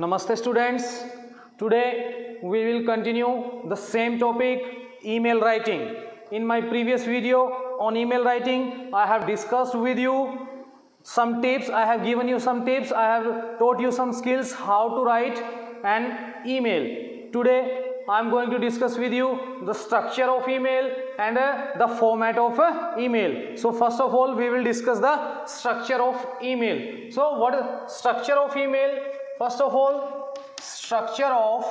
Namaste students. Today we will continue the same topic, email writing. In my previous video on email writing, I have discussed with you some tips. I have given you some tips. I have taught you some skills how to write an email. Today I am going to discuss with you the structure of email and the format of email. So first of all we will discuss the structure of email. So what is structure of email? First of all, structure of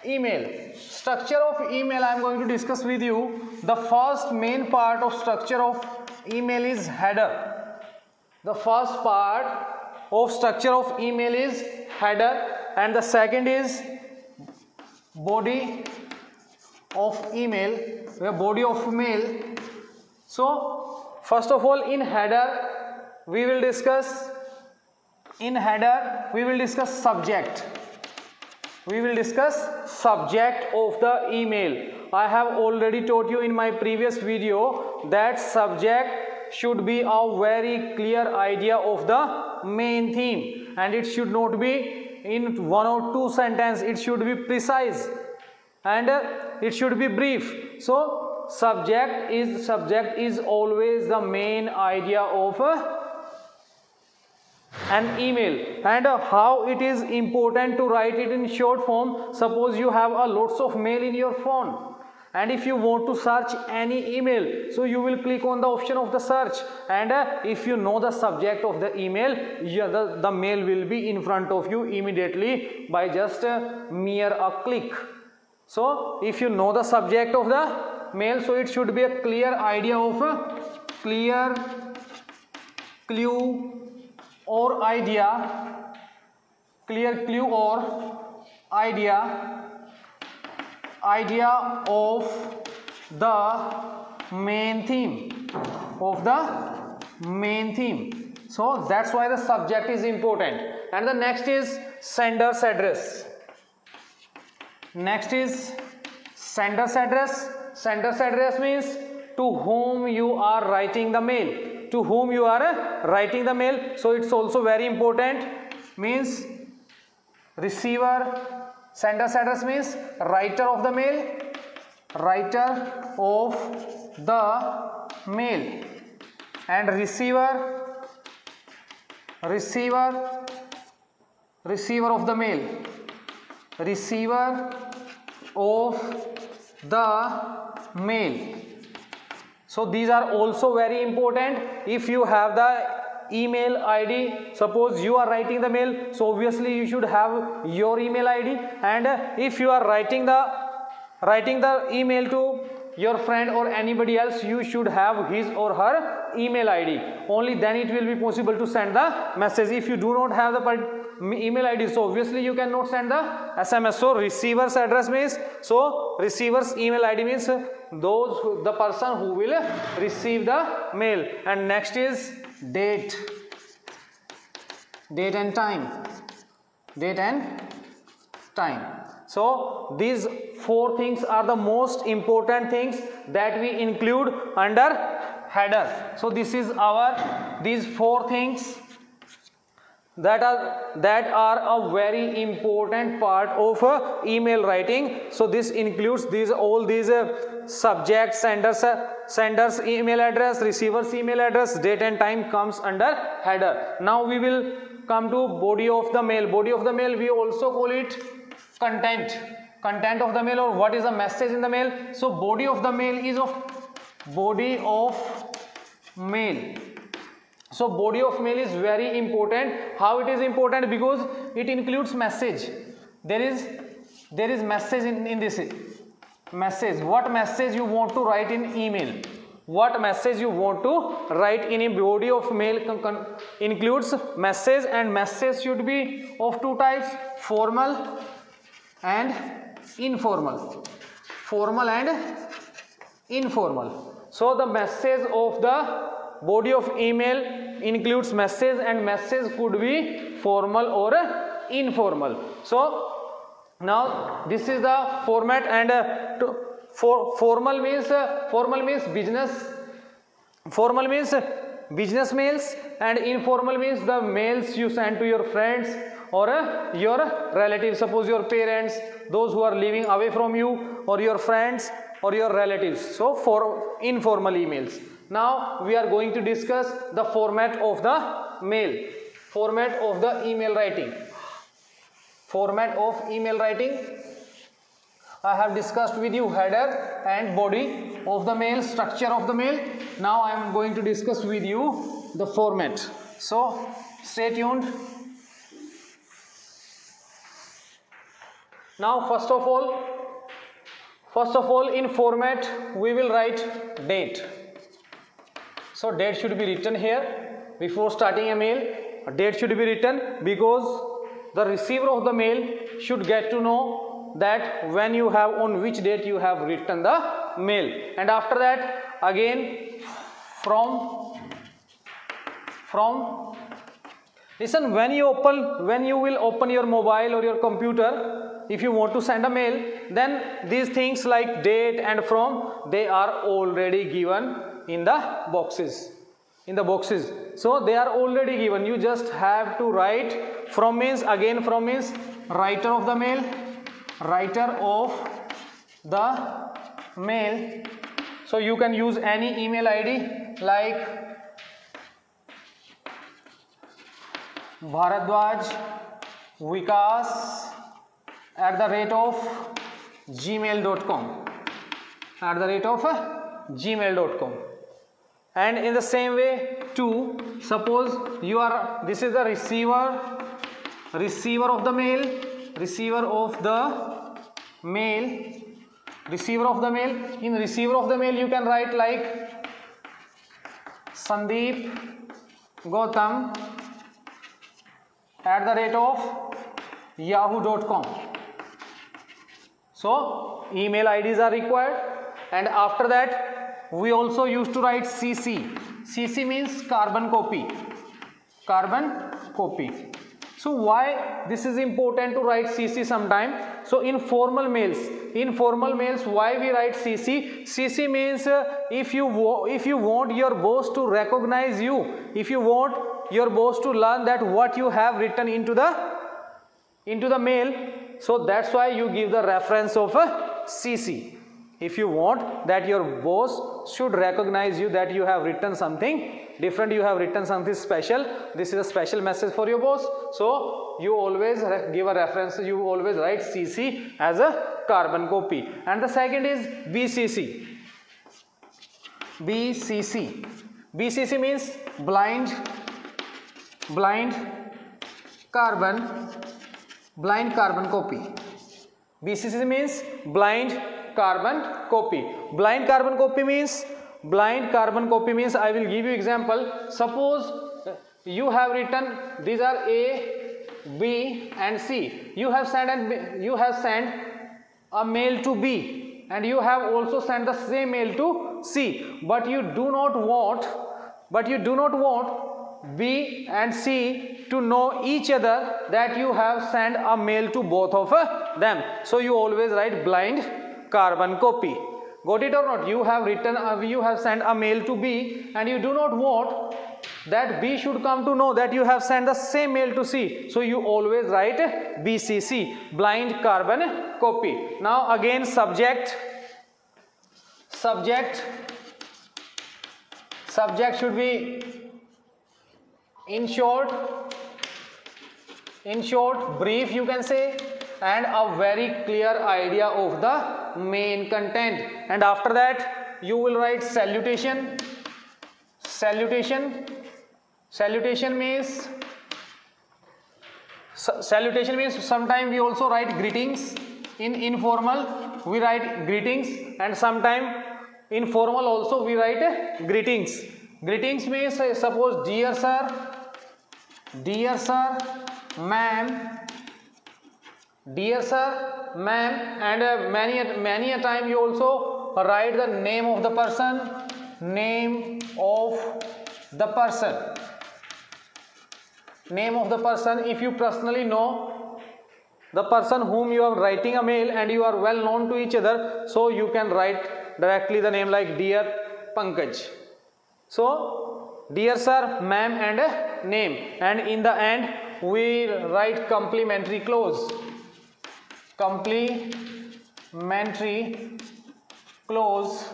email. Structure of email I am going to discuss with you. The first main part of structure of email is header. The first part of structure of email is header and the second is body of email, body of mail. So first of all, in header we will discuss subject. We will discuss subject of the email. I have already taught you in my previous video that subject should be a very clear idea of the main theme, and it should not be in one or two sentences. It should be precise and it should be brief. So subject is always the main idea of an email, and how it is important to write it in short form. Suppose you have lots of mail in your phone, and if you want to search any email, so you will click on the option of the search, and if you know the subject of the email, the mail will be in front of you immediately by just mere a click. So if you know the subject of the mail, so it should be a clear idea of clear clue or idea, clear clue or idea of the main theme, So that's why the subject is important. And the next is sender's address. Next is sender's address. Sender's address means to whom you are writing the mail. To whom you are writing the mail. So it's also very important. Means receiver. Sender's address means writer of the mail. Writer of the mail. And receiver of the mail. Receiver of the mail. So these are also very important. If you have the email ID, suppose you are writing the mail, so obviously you should have your email ID, and if you are writing the email to your friend or anybody else, you should have his or her email ID. Only then it will be possible to send the message. If you do not have the email ID, so obviously you cannot send the SMS. So receiver's address means, so receiver's email ID means the person who will receive the mail. And next is date and time. So these four things are the most important things that we include under header. So this is these four things that are a very important part of email writing. So this includes all these subject, sender's email address, receiver's email address, date and time comes under header. Now we will come to body of the mail. Body of the mail, we also call it content of the mail, or what is the message in the mail. So body of the mail is body of mail. So body of mail is very important. How it is important? Because it includes message. There is message in this message. What message you want to write in email? What message you want to write in a body of mail includes message, and message should be of two types: formal and informal. So the message of the body of email includes message, and message could be formal or informal. So now this is the format, and formal means business mails, and informal means the mails you send to your friends or your relatives. Suppose your parents, those who are living away from you, or your friends or your relatives. So for informal emails. Now we are going to discuss the format of the mail, format of the email writing. Format of email writing. I have discussed with you header and body of the mail, structure of the mail. Now I am going to discuss with you the format. So stay tuned. Now first of all in format we will write date. So date should be written here before starting a mail. A date should be written because the receiver of the mail should get to know that when you have, on which date you have written the mail. And after that again from listen, when you will open your mobile or your computer, if you want to send a mail, then these things like date and from, they are already given in the boxes. So they are already given. You just have to write from means, again from means writer of the mail, So you can use any email ID like Bharadwaj Vikas @gmail.com. And in the same way too, suppose you are, this is the receiver of the mail. In receiver of the mail you can write like Sandeep Gautam @yahoo.com. So email IDs are required. And after that we also used to write CC. CC means carbon copy. So why this is important to write CC sometime? So in formal mails why we write CC? CC means if you want your boss to recognize you, if you want your boss to learn that what you have written into the mail, so that's why you give the reference of a CC. If you want that your boss should recognize you that you have written something different, you have written something special, this is a special message for your boss, so you always give a reference, you always write CC as a carbon copy. And the second is BCC. BCC means blind carbon copy. BCC means blind carbon copy. Blind carbon copy means I will give you example. Suppose you have written, these are A, B and C. You have sent a mail to B and you have also sent the same mail to C, but you do not want B and C to know each other that you have sent a mail to both of them. So you always write blind carbon copy. Got it or not? You have sent a mail to B and you do not want that B should come to know that you have sent the same mail to C. So you always write BCC, blind carbon copy. Now again subject should be in short, brief you can say, and a very clear idea of the main content. And after that you will write salutation. Salutation means sometimes we also write greetings. In informal we write greetings, and sometimes in formal also we write greetings. Greetings means suppose dear sir, ma'am, and many a time you also write the name of the person. If you personally know the person whom you are writing a mail and you are well known to each other, so you can write directly the name like dear Pankaj. So dear sir, ma'am and name, and in the end we write complementary clause. Complementary clause.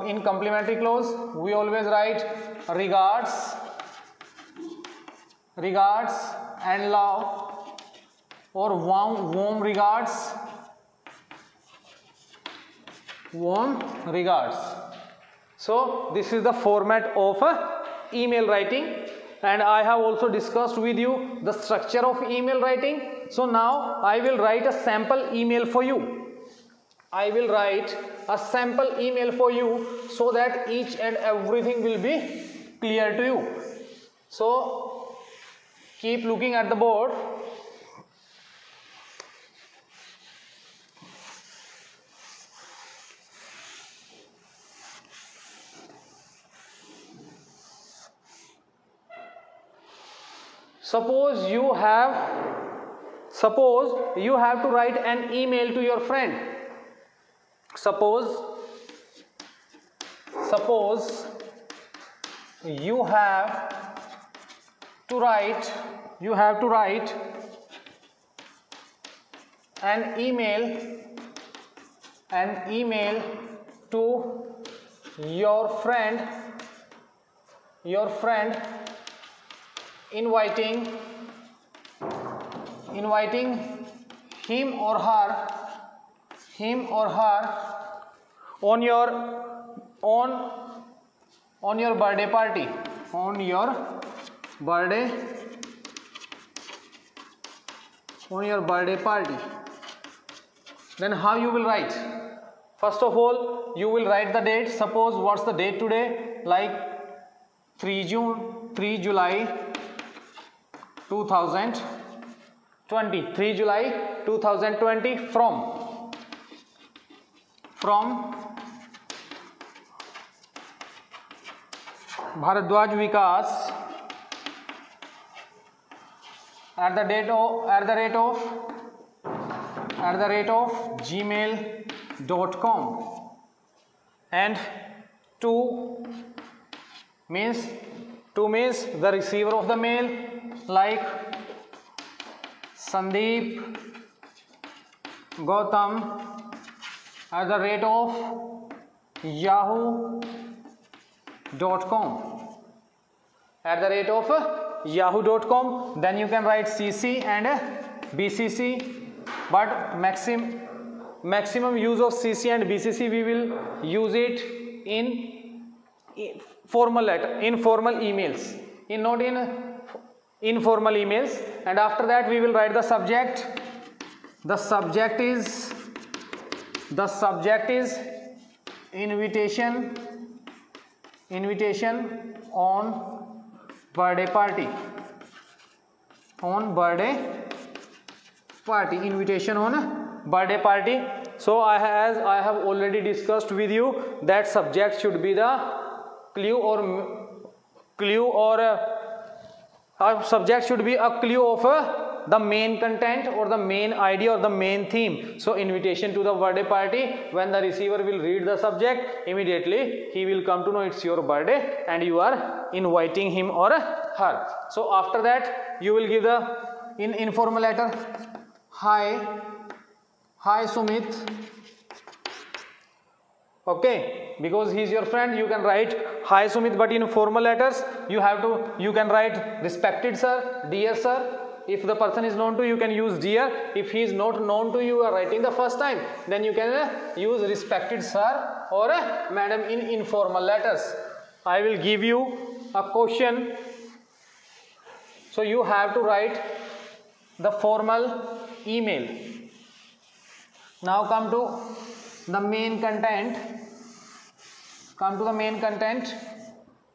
In complementary clause, we always write regards and love, or warm regards, So this is the format of email writing, and I have also discussed with you the structure of email writing. So now I will write a sample email for you. So that each and everything will be clear to you. So keep looking at the board. Suppose you have to write an email to your friend. Suppose you have to write an email to your friend inviting him or her on your birthday party, then how you will write? First of all, you will write the date. Suppose what's the date today? Like 3 July 2020. 3 July 2020 from Bharadwaj Vikas at the rate of gmail.com, and to means the receiver of the mail, like Sandeep Gautam at the rate of yahoo.com. Then you can write CC and BCC, but maximum use of CC and BCC we will use it in informal emails, not in informal emails. And after that we will write the subject. The subject is invitation on birthday party. Invitation on birthday party. So as I have already discussed with you, that subject should be the clue or subject should be a clue of the main content or the main idea or the main theme. So invitation to the birthday party, when the receiver will read the subject, immediately he will come to know it's your birthday and you are inviting him or her. So after that you will give the informal letter. Hi Sumit. Okay, because he is your friend, you can write hi Sumit, but in formal letters you can write respected sir, dear sir. If the person is known to you, can use dear. If he is not known to you are writing the first time, then you can use respected sir or madam in informal letters. I will give you a question, so you have to write the formal email. Now come to the main content.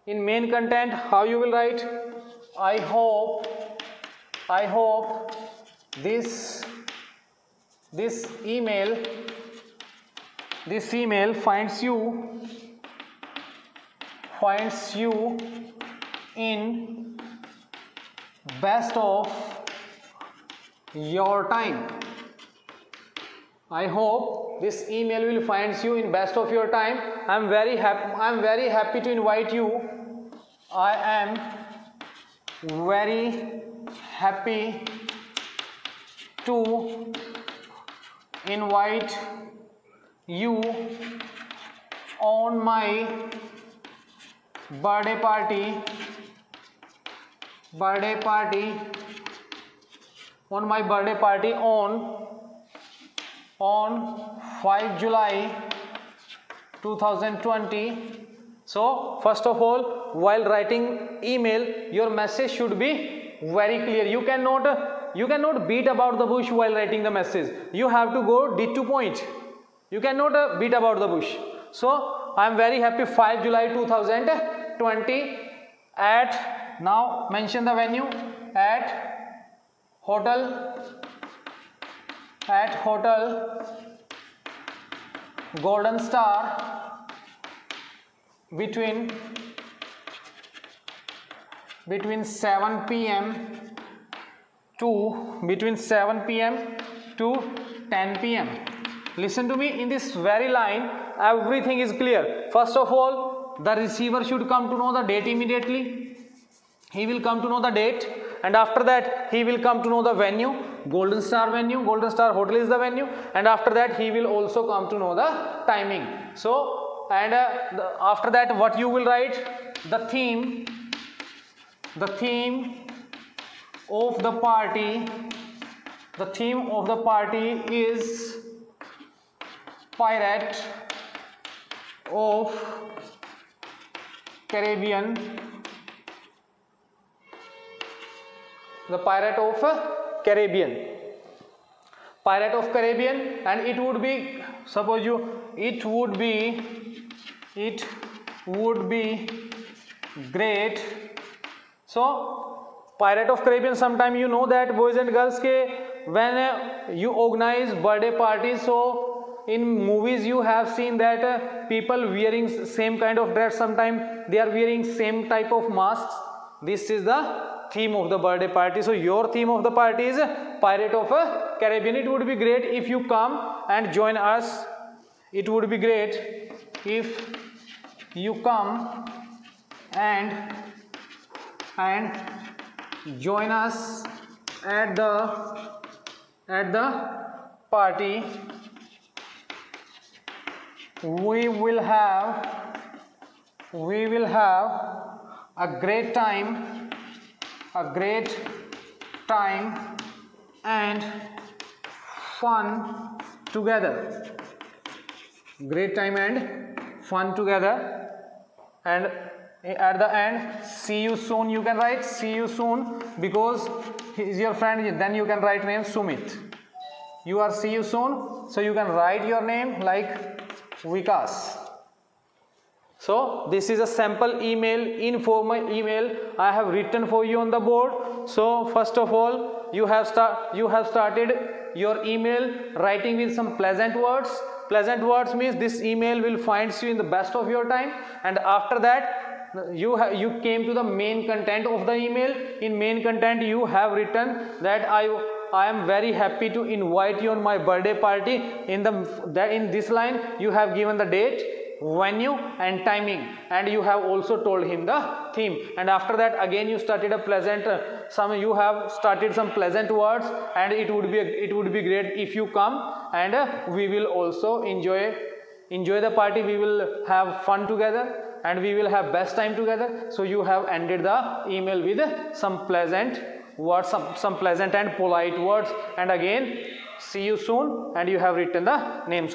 In main content, how you will write? I hope this email finds you in best of your time. I hope this email will find you in best of your time. I am very happy to invite you. I am very happy to invite you on my birthday party on my birthday party on 5 July 2020. So first of all, while writing email, your message should be very clear. You cannot beat about the bush while writing the message. You have to go dead to point. You cannot beat about the bush. So I am very happy 5 July 2020 at, now mention the venue, at hotel Golden Star between 7 p.m. to 10 p.m. Listen to me, in this very line everything is clear. First of all, the receiver should come to know the date immediately. He will come to know the date, and after that he will come to know the venue, Golden Star venue, Golden Star Hotel is the venue, and after that he will also come to know the timing. So, and after that what you will write? The theme of the party is Pirate of Caribbean. The Pirate of Caribbean, and it would be, suppose you, it would be great. So Pirate of Caribbean, sometime you know that boys and girls ke when you organize birthday parties, so in movies you have seen that people wearing same kind of dress, sometime they are wearing same type of masks. This is the theme of the birthday party. So your theme of the party is Pirate of Caribbean. It would be great if you come and join us. It would be great if you come and join us at the party. We will have a great time and fun together. Great time and fun together. And at the end, see you soon. You can write see you soon because he is your friend. Then you can write name Sumit. You are see you soon, so you can write your name like Vikas. So this is a sample email, informal email I have written for you on the board. So first of all, you have started your email writing with some pleasant words. Pleasant words means this email will find you in the best of your time, and after that you came to the main content of the email. In main content you have written that I am very happy to invite you on my birthday party. In this line you have given the date, venue and timing, and you have also told him the theme. And after that again you started a pleasant you have started some pleasant words, and it would be great if you come, and we will also enjoy the party. We will have fun together and we will have best time together. So you have ended the email with some pleasant words, some pleasant and polite words, and again see you soon, and you have written the name. So